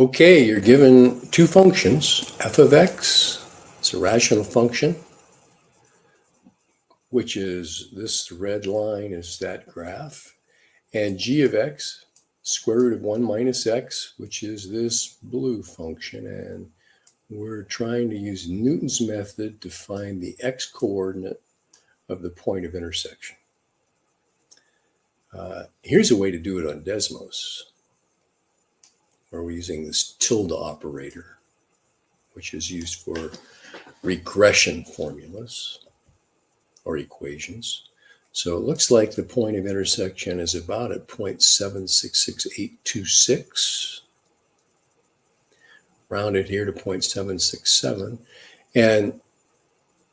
Okay, you're given two functions, f of x, it's a rational function, which is this red line is that graph, and g of x, square root of 1 minus x, which is this blue function. And we're trying to use Newton's method to find the x-coordinate of the point of intersection. Here's a way to do it on Desmos, where we're using this tilde operator, which is used for regression formulas or equations. So it looks like the point of intersection is about at 0.766826, rounded here to 0.767. And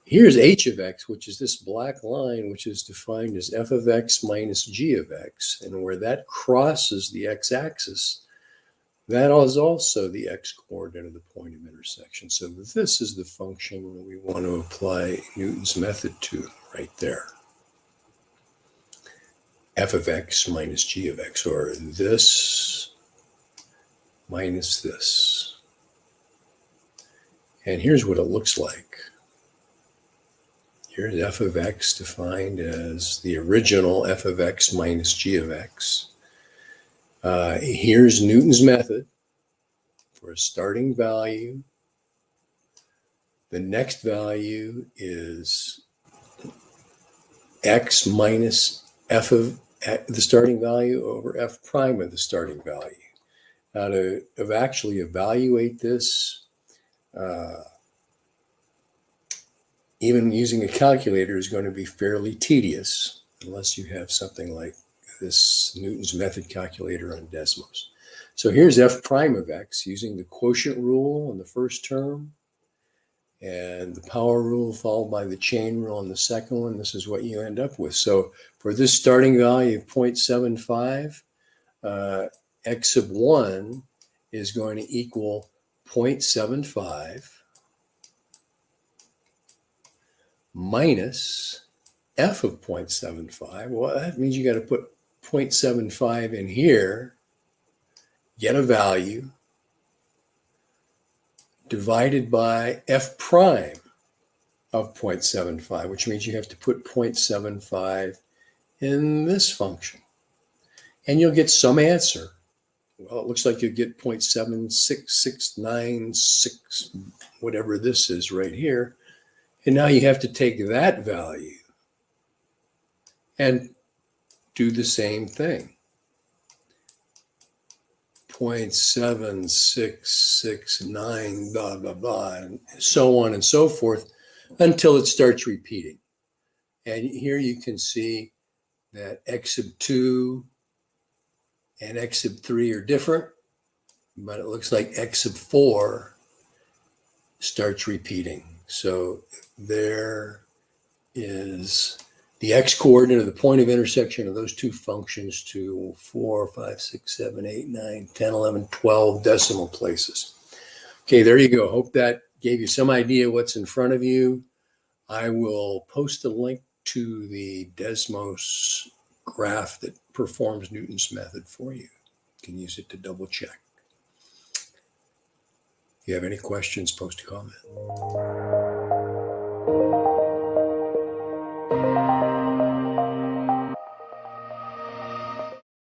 here's h of x, which is this black line, which is defined as f of x minus g of x. And where that crosses the x-axis, that is also the x-coordinate of the point of intersection. So this is the function we want to apply Newton's method to right there. F of x minus g of x, or this minus this. And here's what it looks like. Here's f of x defined as the original f of x minus g of x. Here's Newton's method for a starting value. The next value is x minus f of the starting value over f prime of the starting value. Now to actually evaluate this, even using a calculator is going to be fairly tedious unless you have something like this Newton's method calculator on Desmos. So here's f prime of x using the quotient rule on the first term and the power rule followed by the chain rule on the second one. This is what you end up with. So for this starting value of 0.75, x of 1 is going to equal 0.75 minus f of 0.75. Well, that means you got to put 0.75 in here, get a value, divided by f prime of 0.75, which means you have to put 0.75 in this function. And you'll get some answer. Well, it looks like you'll get 0.76696, whatever this is right here. And now you have to take that value and do the same thing. 0.7669, blah, blah, blah, and so on and so forth until it starts repeating. And here you can see that x sub 2 and x sub 3 are different, but it looks like x sub 4 starts repeating. So there is the x-coordinate of the point of intersection of those two functions to 4, 5, 6, 7, 8, 9, 10, 11, 12 decimal places. Okay, there you go. Hope that gave you some idea what's in front of you. I will post a link to the Desmos graph that performs Newton's method for you. You can use it to double check. If you have any questions, post a comment.